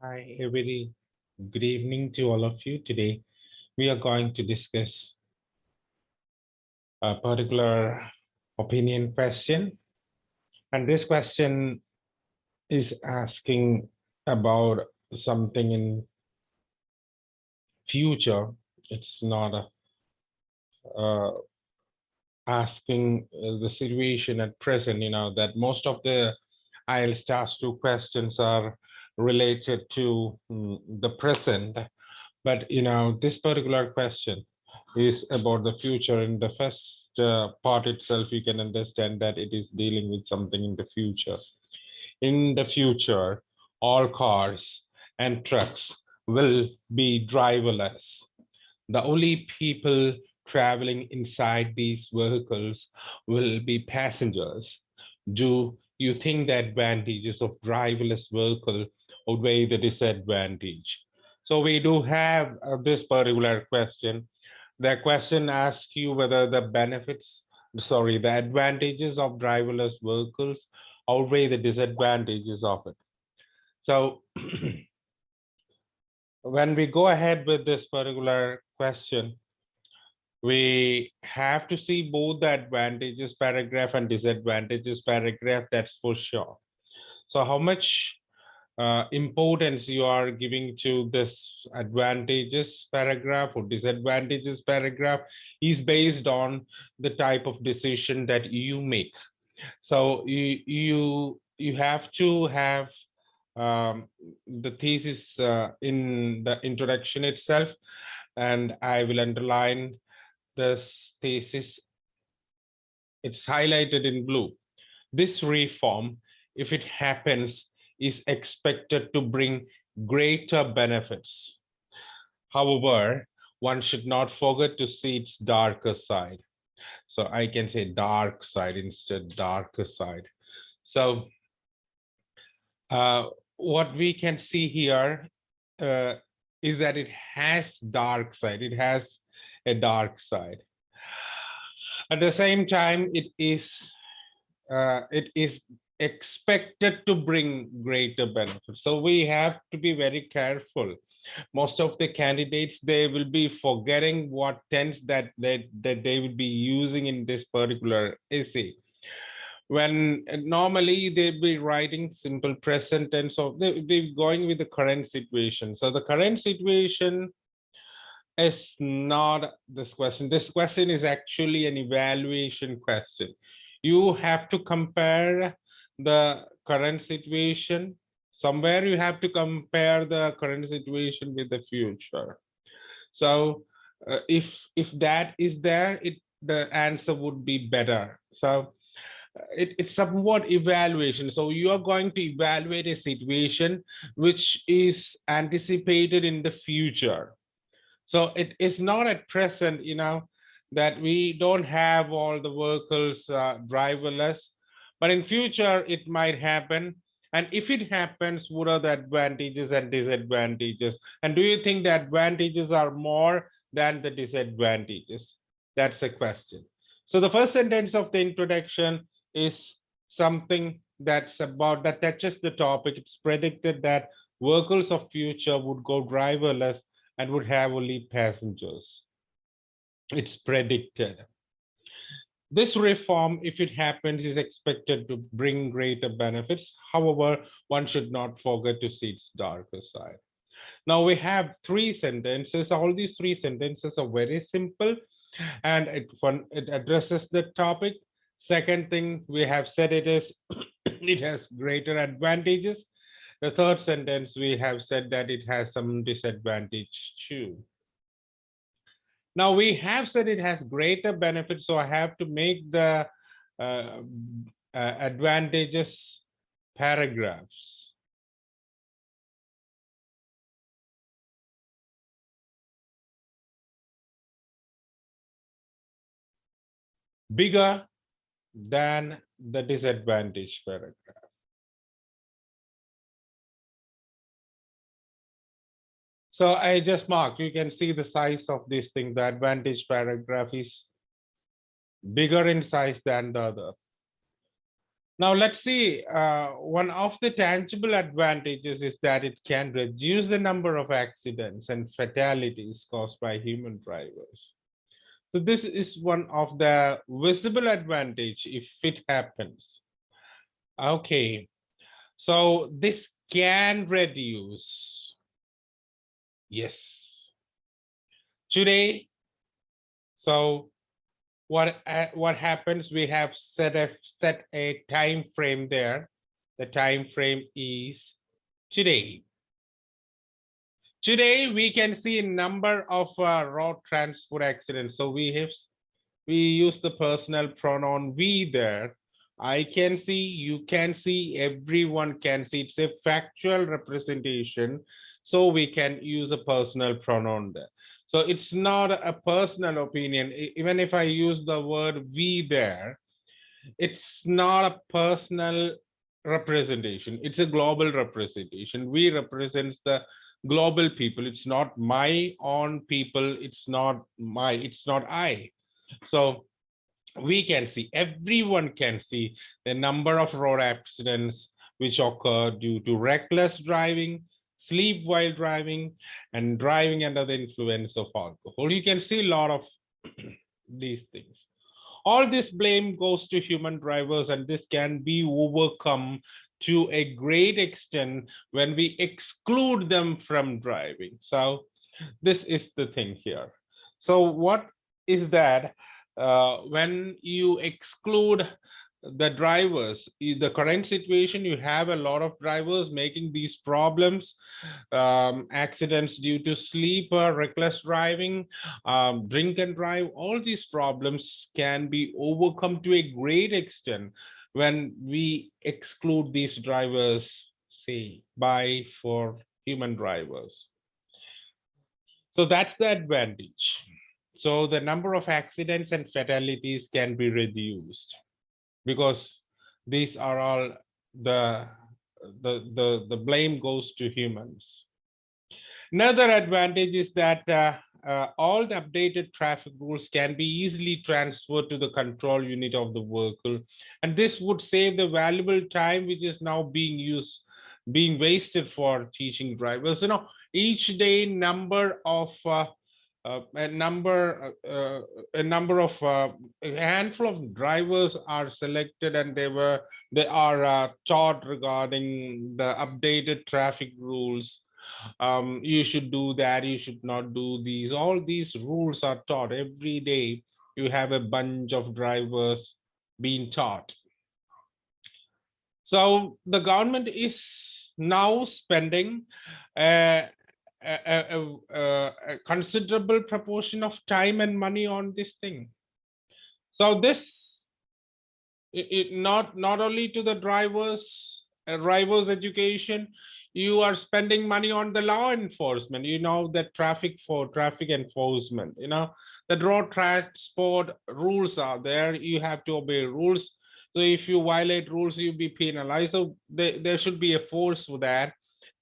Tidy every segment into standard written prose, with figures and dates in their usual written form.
Hi, a very good evening to all of you. Today, we are going to discuss a particular opinion question. And this question is asking about something in future. It's not asking the situation at present, that most of the Ielts task 2 questions are related to the present. But this particular question is about the future. In the first part itself, you can understand that it is dealing with something in the future. In the future, all cars and trucks will be driverless. The only people traveling inside these vehicles will be passengers. Do you think the advantages of driverless vehicle outweigh the disadvantage? So we do have this particular question. The question asks you whether the the advantages of driverless vehicles outweigh the disadvantages of it. So when we go ahead with this particular question, we have to see both the advantages paragraph and disadvantages paragraph, that's for sure. So how much importance you are giving to this advantages paragraph or disadvantages paragraph is based on the type of decision that you make. So you have to have the thesis in the introduction itself, and I will underline this thesis. It's highlighted in blue. This reform, if it happens, is expected to bring greater benefits. However, one should not forget to see its darker side. So I can say dark side instead, darker side. So what we can see here is that it has dark side. It has a dark side. At the same time, it is expected to bring greater benefits. So we have to be very careful. Most of the candidates, they will be forgetting what tense that they will be using in this particular essay. When normally they'll be writing simple present tense, so they're going with the current situation. So the current situation is not this question. This question is actually an evaluation question. You have to compare the current situation. Somewhere you have to compare the current situation with the future. So if that is there, the answer would be better. So it's somewhat evaluation. So you are going to evaluate a situation which is anticipated in the future. So it is not at present, that we don't have all the vehicles driverless, but in future it might happen. And if it happens, what are the advantages and disadvantages? And do you think the advantages are more than the disadvantages? That's a question. So the first sentence of the introduction is something that touches the topic. It's predicted that vehicles of future would go driverless and would have only passengers. It's predicted. This reform, if it happens, is expected to bring greater benefits. However, one should not forget to see its darker side. Now we have three sentences. All these three sentences are very simple, and it addresses the topic. Second thing we have said, it has greater advantages. The third sentence, we have said that it has some disadvantage too. Now we have said it has greater benefits, so I have to make the advantages paragraphs. Bigger than the disadvantage paragraph. So I just marked, you can see the size of this thing. The advantage paragraph is bigger in size than the other. Now let's see, one of the tangible advantages is that it can reduce the number of accidents and fatalities caused by human drivers. So this is one of the visible advantage if it happens. Okay, so this can reduce, yes. Today, so what happens, we have set a time frame there. The time frame is today. Today we can see a number of road transport accidents. So we use the personal pronoun we there. I can see, you can see, everyone can see. It's a factual representation, so we can use a personal pronoun there. So it's not a personal opinion. Even if I use the word we there, it's not a personal representation, it's a global representation. We represents the global people. It's not my own people, it's not I. So we can see, everyone can see the number of road accidents which occur due to reckless driving, sleep while driving, and driving under the influence of alcohol. You can see a lot of these things. All this blame goes to human drivers, and this can be overcome to a great extent when we exclude them from driving. So this is the thing here. So what is that? When you exclude the drivers, the current situation, you have a lot of drivers making these problems, accidents due to sleep or reckless driving, drink and drive. All these problems can be overcome to a great extent when we exclude these drivers, say, for human drivers. So that's the advantage. So the number of accidents and fatalities can be reduced because these are all the blame goes to humans. Another advantage is that all the updated traffic rules can be easily transferred to the control unit of the vehicle, and this would save the valuable time which is now being wasted for teaching drivers. Each day a handful of drivers are selected, and they are taught regarding the updated traffic rules. You should do that, you should not do these. All these rules are taught every day. You have a bunch of drivers being taught. So the government is now spending a considerable proportion of time and money on this thing. So this, not only to the drivers education, you are spending money on the law enforcement. The traffic enforcement, the road transport rules are there. You have to obey rules. So if you violate rules, you'll be penalized. So there should be a force for that.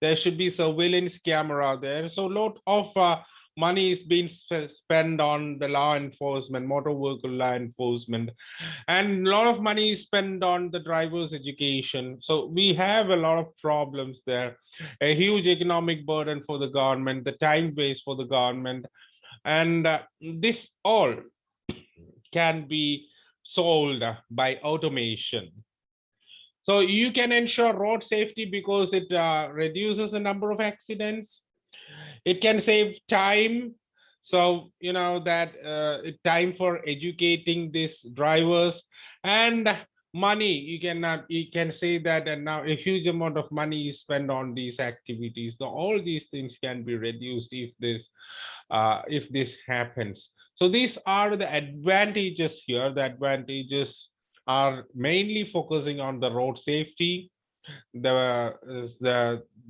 There should be surveillance camera there. So a lot of money is being spent on the law enforcement, motor vehicle law enforcement, and a lot of money is spent on the driver's education. So we have a lot of problems there, a huge economic burden for the government, the time waste for the government, and this all can be solved by automation. So you can ensure road safety because it reduces the number of accidents. It can save time. So that time for educating these drivers, and money. You can say that, and now a huge amount of money is spent on these activities. So all these things can be reduced if this happens. So these are the advantages here. The advantages are mainly focusing on the road safety, the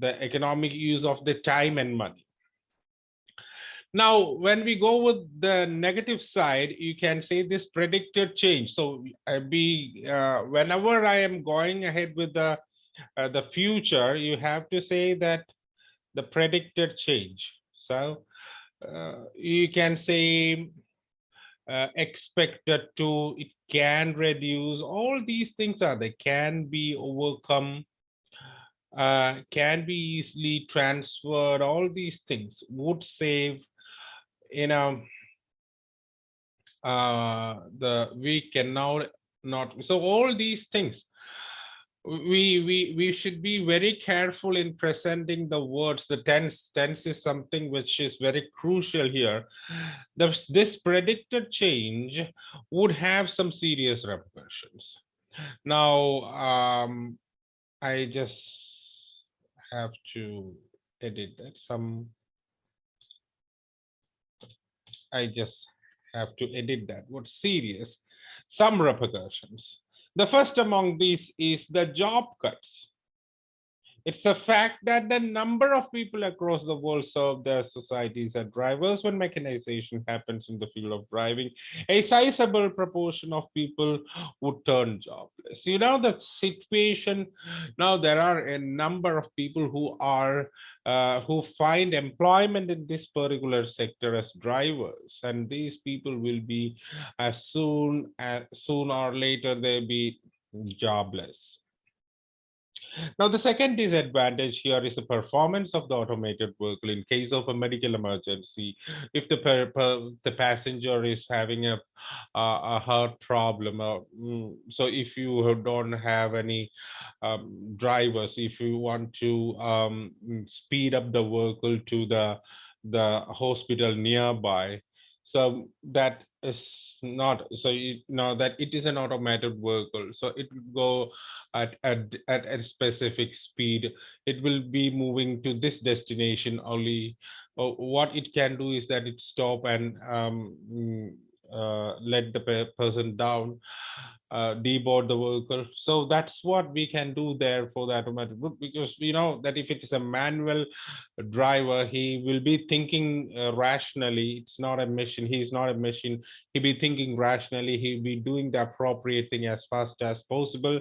economic use of the time and money. Now, when we go with the negative side, you can say this predicted change. So whenever I am going ahead with the future, you have to say that the predicted change. So you can say expected to, it can reduce, all these things are they can be overcome, can be easily transferred, all these things would save, you know, we can now not, so all these things we should be very careful in presenting the words. The tense is something which is very crucial here. This predicted change would have some serious repercussions. Now I just have to edit that. I just have to edit that. What's serious? Some repercussions. The first among these is the job cuts. It's a fact that the number of people across the world serve their societies as drivers. When mechanization happens in the field of driving, a sizable proportion of people would turn jobless. You know, the situation now, there are a number of people who find employment in this particular sector as drivers, and these people will be soon or later they'll be jobless. Now, the second disadvantage here is the performance of the automated vehicle in case of a medical emergency. If the passenger is having a heart problem, so if you don't have any drivers, if you want to speed up the vehicle to the hospital nearby, so that is not, so you know that it is an automated vehicle, so it will go at a specific speed. It will be moving to this destination only. What it can do is that it stop and let the person down, deboard the vehicle. So that's what we can do there for the automatic, because you know that if it is a manual driver, he will be thinking rationally. It's not a machine. He's not a machine. He'll be thinking rationally. He'll be doing the appropriate thing as fast as possible.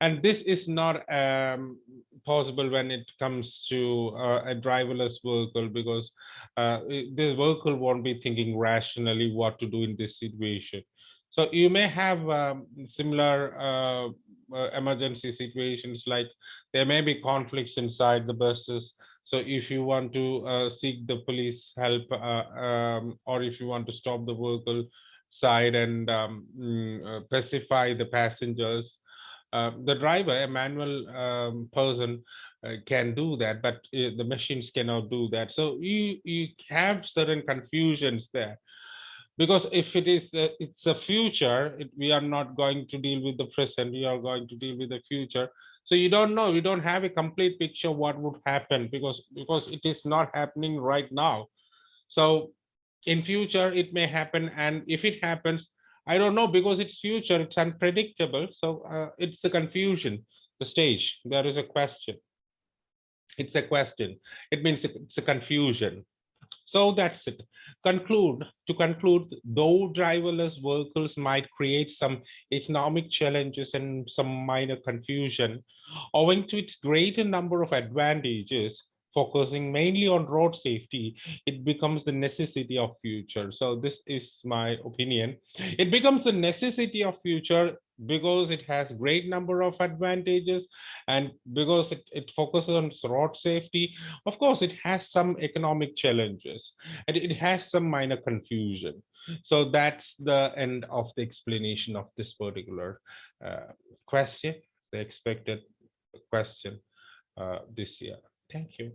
And this is not possible when it comes to a driverless vehicle, because the vehicle won't be thinking rationally what to do in this situation. So you may have similar emergency situations, like there may be conflicts inside the buses. So if you want to seek the police help, or if you want to stop the vehicle side and pacify the passengers, the driver, a manual person, can do that, but the machines cannot do that. So you have certain confusions there, because if it is it's a future, we are not going to deal with the present, we are going to deal with the future. So you don't know, we don't have a complete picture what would happen, because it is not happening right now. So in future it may happen, and if it happens, I don't know, because it's future, it's unpredictable. So it's a confusion, the stage, there is a question, it's a question, it means it's a confusion. So that's it. To conclude, though driverless vehicles might create some economic challenges and some minor confusion, owing to its greater number of advantages, focusing mainly on road safety, it becomes the necessity of future. So this is my opinion. It becomes the necessity of future because it has great number of advantages, and because it focuses on road safety. Of course, it has some economic challenges and it has some minor confusion. So that's the end of the explanation of this particular question, the expected question this year. Thank you.